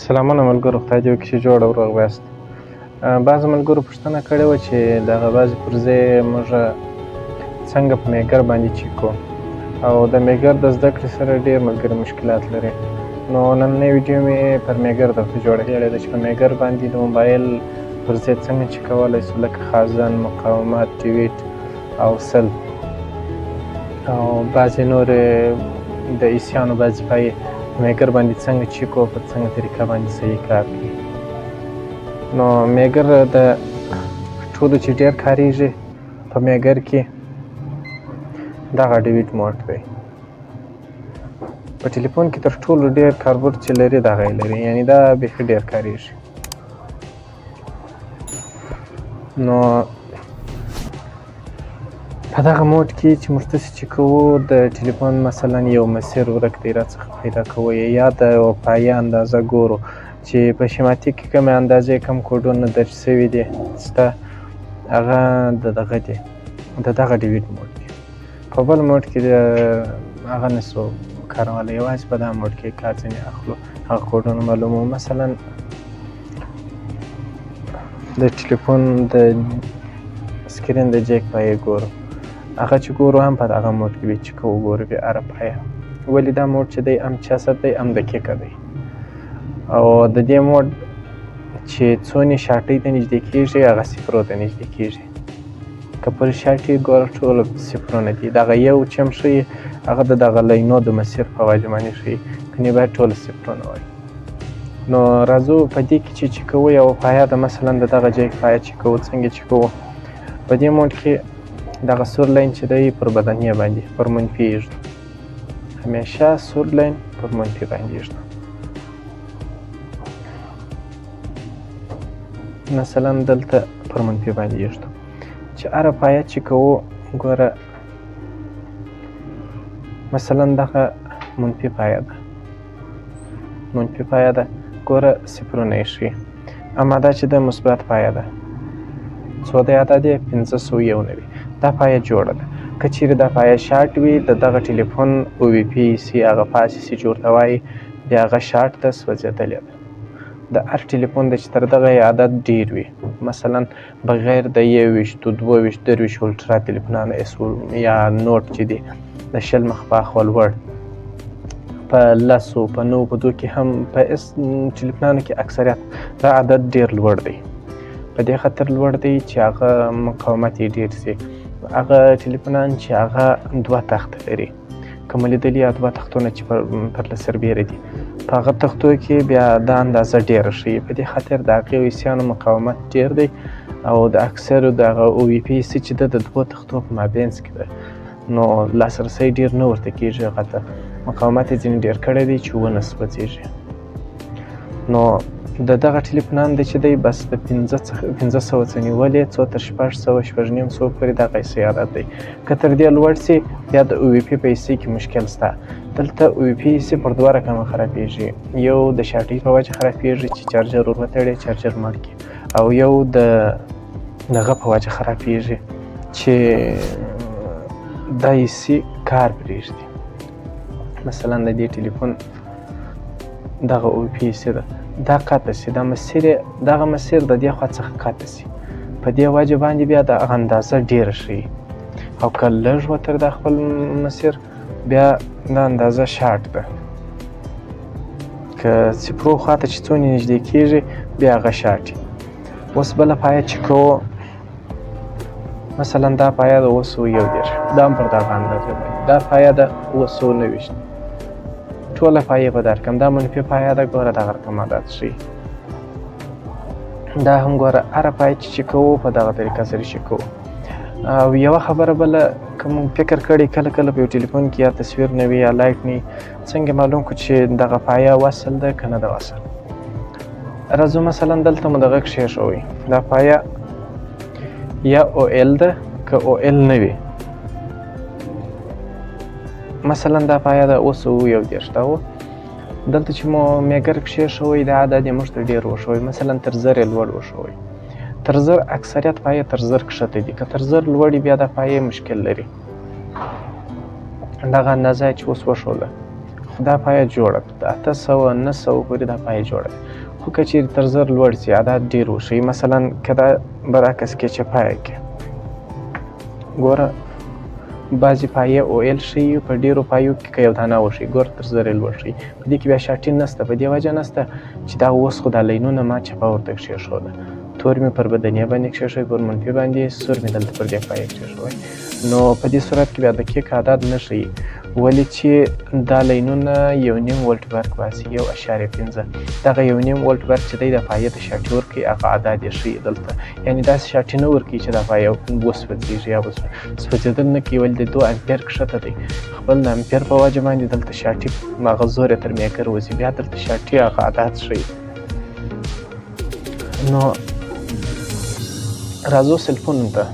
سلامونه ملګرو، خدای دې وکړي چې جوړ او روغ یاست. بعضو ملګرو پوښتنه کړې وه چې دغه بعضې پرزې موږ څنګه په میګر باندې چیک کوو، او د میګر د زده کړې سره ډېر ملګري مشکلات لري. نو نننۍ ویډیو مې پر میګر درته جوړه کړې ده چې په میګر باندې د موبایل پرزې څنګه چیک کولی شو، لکه خازن، مقاومت، ډیویټ او سل او بعضې نورې د ایسیانو بعضې پایې په میګر باندې څنګه چیک کوو، په څنګه طریقه باندې صحیح کار کوي. نو میګر د ټولو چې ډېر کارېږي په میګر کې دغه ډیویټ موډ دی. په ټلیفون کې تر ټولو ډېر کاربرد چې لري دغه یې لري، یعنې دا بیخي ډېر کارېږي. نو په دغه موډ کې چې موږ داسې چې کوو، د ټلیفون مثلا یو مسیر ورک دی راڅخه پیدا کوو، یا د یوه پایې اندازه ګورو چې په شیماتیک کې کومې اندازې کم کوډونه درج سوي دي سته، هغه د دغه دی، د دغه ډیویټ موډ دی. په بل موډ کې هغه نسو کارولی، یوازې په دغه موډ کې کار ځینې اخلو، هغه کوډونه معلوموو. مثلا د ټلیفون د سکرین د جیک پایې ګورو، هغه چې ګورو هم په دغه موډ کې وي چې که وګورو بیا هره پایه، ولې دا موډ چې دی هم چسپ دی هم دقیقه دی. او د دې موډ چې څونې شاټۍ ته نږدې کېږي هغه صفرو ته نږدې کېږي، که پر شاټ یې ګوره ټوله صفرونه دي. دغه یو چې هم ښیي هغه د دغه لینو د مسیر په وجه باندې ښیي، کنې باید ټوله صفرونه وایي. نو راځو په دې کې چې کوو یوه پایه ده، مثلا د دغه جیک پایه چې کوو، څنګه چې کوو په دې موډ کې دغه سور لاین چې دی پر بدنیه باندې پر منفي ایږدو، همیشه سور لاین پر منفي باندې ایږدو. مثلا دلته پر منفي باندې ایږدو چې هره پایه چې کوو، ګوره مثلا دغه منفي پایه ده، منفي پایه ده، ګوره صفرونه یې ښیي. اما دا چې د مثبت پایه ده، څو دی عدد یې 591، دا پایه جوړه ده. که چیرې دا پایه شاټ وي، د دغه ټلیفون او وي پي سي هغه پاسې سي جوړته وایي، بیا هغه شاټ ته سوځېدلې ده. د هر ټلیفون دی چې تر دغه عدد ډېر وي، مثلا بغیر د 21 22 23 الټرا ټلیفونانو اس یا نوټ چې دی د 20 مخ په اخوا لوړ، په 10 په 9 په 2 کې هم په اس ټلیفونانو کې اکثریت دا عدد ډېر لوړ دی. په دې خاطر لوړ دی چې هغه مقاومت یې ډېر سي. هغه ټلیفونان چې هغه 2 تخته لري، که مو لیدلي یا 2 تختونه چې پرله سربېره دي، په هغه تختو کې بیا دا اندازه ډېره ښیي. په دې خاطر د هغې ویسیانو مقاومت ډېر دی، او د اکثرو د هغه او وي پي سي چې ده د 2 تختو په مابینځ کې ده، نو لاسرسی ډېر نه ورته کېږي هغه ته، مقاومت یې ځینې ډېر کړی دی چې ونه سوځېږي. نو د دغه ټلیفونان دی چې دی بس د 500 څخه نیولې څو تر 600 6,500 پورې دغه یې عدد دی. که تر دې لوړ سي بیا د او وي پي په حصې کې مشکل شته. دلته او وي پي حصې پر 2 رقمه خرابېږي، یو د شاټۍ په وجه خرابېږي چې چارجر ور وتړې چارجر مړ کړي، او یو د دغه په وجه خرابېږي چې دا حصې کار پرېږدي. مثلا د دې ټلیفون دغه او وي پي حصې ده، دا قطع سي، دغه مسیر د دې خوا څخه قطع سي، په دې وجه باندې بیا د اندازه ډېره ښیي. او که لږ وتر د خپل مسیر، بیا دا اندازه شاټ ده. که صفرو خوا ته چې څونې نږدې کېږي بیا هغه شاټ وي. اوس بله پایه چې کوو، مثلا دا پایه د 221، دا هم پر دغه اندازه باندې، دا پایه ده 229، ټوله پایې په دا رقم، دا منفي پایه ده، ګوره دغه رقم عدد ښیي. دا هم ګوره هره پایه چې کوو په دغه طریقه سره چې کوو. او یوه خبره بله، که مونږ فکر کړی کله کله په یو ټلیفون کې یا تصویر نه وي یا لایټ نه وي، څنګه معلوم کړو چې دغه پایه وصل ده که نه ده وصل. راځو مثلا دلته مو دغه کښېښوئ، دا پایه یا او ایل ده که او ایل نه وي، مثلا دا پایه ده 221 ده و، دلته چې مو میګر کښېښوئ دا عدد یې موږ ته ډېر وښوئ، مثلا تر 1000 یې لوړ وښوئ. تر 1000 اکثریت پایې تر 1000 کښته دي، که تر 1000 لوړ بیا دا پایې مشکل لري. دغه اندازه چې اوس وښوده دا پایه جوړه کړه. د 800 900 پورې دا پایه جوړه کړه. خو که چېرې تر 1000 لوړ سي عدد ډېر وښیي، مثلا که دا برعکس کې چې پایه کې ګوره بعضې پایې اویل ښیي، په ډېرو پایو کې که یو دانه وښیي ګوره تر 1000 لوړ ښیي. په دې کې بیا شاټین نسته، په دې وجه نسته چې دا اوس خو دا لینونه ما چپه ورته کښېښوده، تور مې پر بدنیه باندې کښېښوی، پر منفي باندې، سور مې دلته پر دې پایه کښېښوی. نو په دې صورت کې بیا دقیق عدد نه ښیي، ولې چې دا لینونه 1.5 ولټ برق باسي، 1.5. دغه 1.5 ولټ برق چې دی د پایې د شاټي ورکوي، هغه عدد یې ښیي دلته. یعنې داسې شاټي نه ورکوي چې دا پایه وسوځېږي یا سوځېدل نه کوي، ولې د 2 امپیر کښته دی. خپل د امپیر په وجه باندې دلته شاټي هغه زور یې تر میکر وځي، بیا دلته شاټي هغه عدد ښیي. نو راځو سلفونو ته.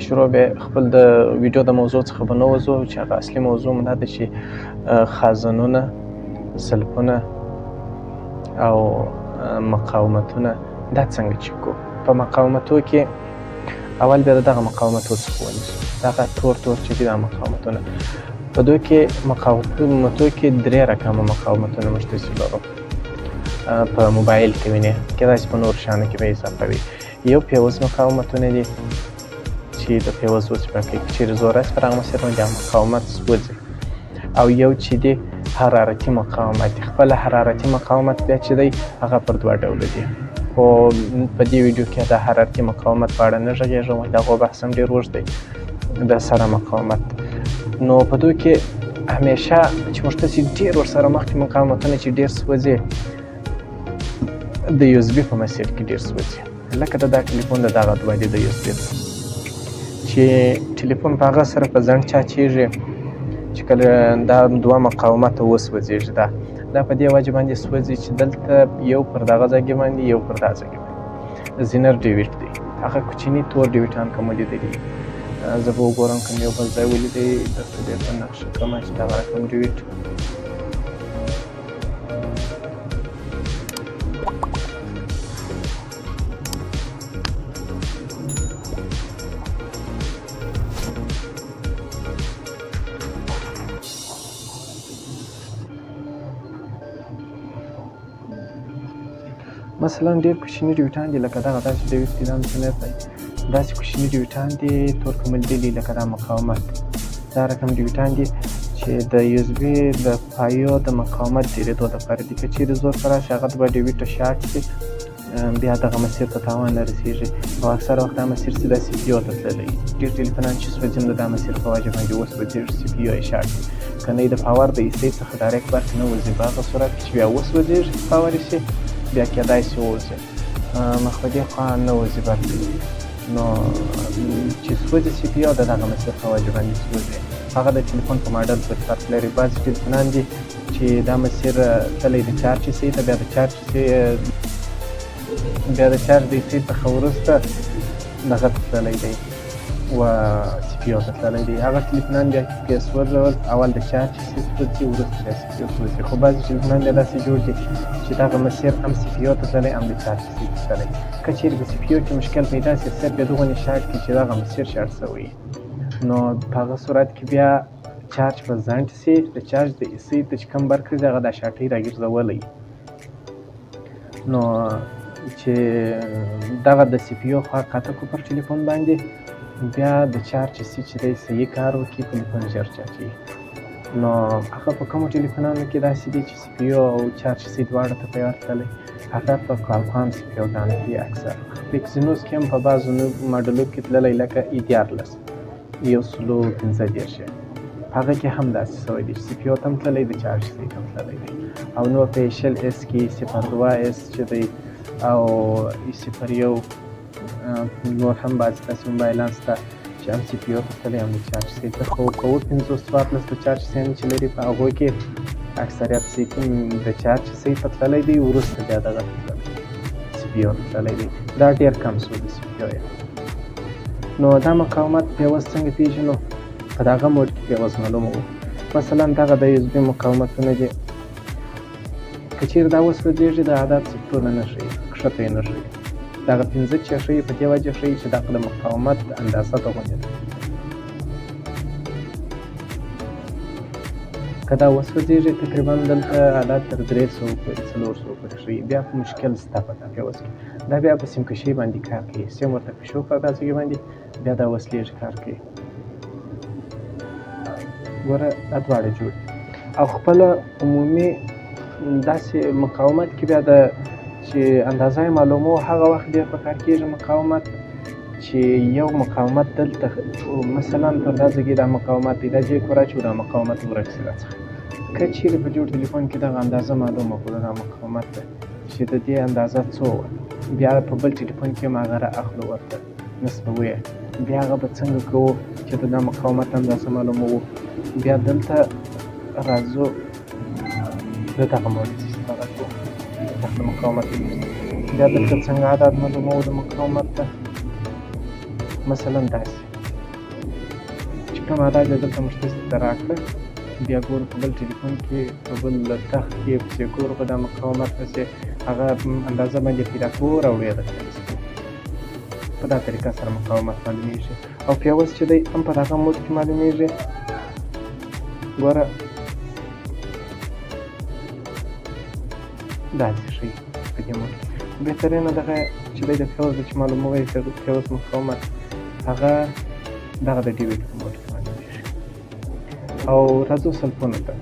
شروع به خپل د ویډیو د موضوع څخه به نه وځو، چې هغه اصلي موضوع مو دا ده چې خازنونه، سلفونه او مقاومتونه دا څنګه چک کړو. په مقاومتو کې اول بیا دغه مقاومتو څخه ونیسو. دغه تور چې دي دا مقاومتونه. په دوی کې مقاومتو کې 3 رقمه مقاومتونه موږ تاسې لرو. په موبایل کې وینئ، کیدای شي په نورو شیانو کې به اضافه وي. یو پیوز مقاومتونه دي چې د پیوز وظیفه کوي، که چېرې زور راسي پر هغه مسیر باندې مقاومت سوځي. او یو چې دی حرارتي مقاومت دی. خپله حرارتي مقاومت بیا چې دی هغه پر 2 ډوله دي، خو په دې ویډیو کې د حرارتي مقاومت په اړه نه غږېږم، د هغو بحث هم ډېر اوږد دی. د سره مقاومت، نو په دوی کې همیشه چې موږ تاسې ډېر ورسره مخکې مقاومتونه چې ډېر سوځي د USB په مسیر کې ډېر سوځي. لکه دا ټلیفون د دغه 2 دی د USB ده، چې ټلیفون په هغه سره په زنګ چاچېږي چې کله دا 2 مقاومت وسوځېږي. دا په دې وجه باندې سوځي چې دلته یو پر دغه ځای باندې، یو پر دا ځای باندې زینر ډیویډ دی. هغه کوچني تور ډیویډان که مو لیدلي، زه به وګورم که مې یو بل ځای ولیدی درته دې په نقشه کړمه چې دغه رقم ډیویډ. مثلا ډېر کوچني ډیویډان دي، لکه دغه داسې ډیویډ دي، دا مثلا داسې کوچني ډیویډان دي تور که مو لیدلي، لکه دا مقاومت. دا رقم ډیویډان دي چې د USB د پایو د مقاومت ډېرېدو دپاره دي. که چېرې زور په راشي هغه به ډیویډ ته شارټ شي، بیا دغه مسیر ته تاوان نه رسېږي، او اکثره وخت دا مسیر چې دا CPU ته تللی. ډېر ټلیفونان چې سوځي نو د دا مسیر په وجه باندې وسوځېږي، CPU یې شارټ شي. که نه یې د پاور د ایسۍ څخه ډایرکټ برق نه وځي، په هغه صورت کې چې بیا وسوځېږي پاور یې شي، بیا کېدای شي ووځي، مخ په دې خوا نه وځي برق. نو چې سوځي CPU د دغه مسیر په وجه باندې سوځي. هغه د ټلیفون په ماډل پورې فرق لري. بعضې ټلیفونان دي چې دا مسیر تللی د چارج ایسۍ ته، بیا د چارج د ایسۍ څخه وروسته دغه ته تللی دی و CPU ته تللی دی. هغه ټلیفونان بیا کې سوځول، اول د چارج ایسۍ سوځي، وروسته بیا CPU سوځي. خو بعضې ټلیفونان بیا داسې جوړ دي چې دغه مسیر هم CPU ته تللی، هم د چارج ایسۍ ته تللی. که چېرې په CPU کې مشکل پیدا شي، صرف بیا دغونې شارټ کړي چې دغه مسیر شارټ شوی، نو په هغه صورت کې بیا چارج به ځنډ شي، د چارج د ایسۍ ته چې کوم برق راځي هغه دا شاټۍ راګرځولی. نو چې دغه د CPU خوا قطع کړو پر ټلیفون باندې، بیا د چارج ایسۍ چې دی صحیح کار وکړي، ټلیفون ژر چارجېږي. نو هغه په کومو ټلیفونانو کې داسې دي چې CPU او چارج ایسۍ دواړه ته تیار تللی، هغه په کوالکام CPU ګانو کې اکثر. په ایکزینوس کې هم په بعضو ماډلو کې تللی، لکه E14 115، هغه کې هم داسې شوی دی چې CPU ته هم تللی، د چارج ایسۍ ته هم تللی دی. او نور په HLS کې 02S چې دی، او E01 نور هم بعضې داسې موبایلان شته چې هم CPU ته تللی، هم د چارج ایسۍ ته. خو که 514 د چارج ایسۍ چې لري، په هغوی کې اکثریت د چارج ایسۍ ته تللی دی، وروسته بیا دغه ته تللی CPU ته تللی دی. دا ډېر کم شو د CPU یې. نو دا مقاومت پیوز څنګه پیژنو؟ په دغه موډ کې پیوز معلومه وو. مثلا دغه د USB مقاومتونه دي، که چېرې دا وسوځېږي د عدد صفرونه نه ښیي، کښته یې نه ښیي. دغه 5 چې ښیي په دې وجه ښیي چې دغه د مقاومت اندازه دغونې ده. که دا وسوځېږي تقریبا دلته حالات تر 300 پورې 400 پورې ښیي. بیا مشکل شته په دا پیوس کې. دا بیا په سیم کشۍ باندې کار کوي. سیم ورته کشو په اندازې باندې بیا دا وسلېږي کار کوي. ګوره دا دواړه جوړ دي او خپله عمومي داسې مقاومت کې بیا د چې اندازه یې معلومو هغه وخت ډېر په کار کېږي مقاومت چې یو مقاومت دلته مثلا پر دا ځای کې دا مقاومت دی دا جیک وراچوو دا مقاومت ورک شي راڅخه. که چیرې په جوړ تلیفون کې دغه اندازه معلومه کړو دا مقاومت ده چې د دې اندازه څو وه بیا په بل تلیفون کې هم هغه رااخلو ورته نسبوو یې بیا هغه به څنګه کوو چې د دا مقاومت اندازه معلوموو. بیا دلته راځو د دغه موډل استفاده کوو دغه مقاومت بیا دلته څنګه عدد معلوموو د مقاومت ته مثلا داسې چې کوم عدد یې دلته مشخص ته راکړه بیا ګورو په بل ټلیفون کې په بل تخت کې پسې ګورو په دا مقاومت پسې هغه اندازه باندې پیدا کوو راوړو یې درته په دا طریقه سره مقاومت معلومیږي او پیوس چې دی هم په دغه موډ کې معلومیږي. ګوره داسې ښیي په دې موډ کې بهترینه دغه چې دی د پیوس د چې معلوموی پیوس مقاومت هغه دغه د ډي وي په موډ کې معلومیږي. او راځو سلفونو ته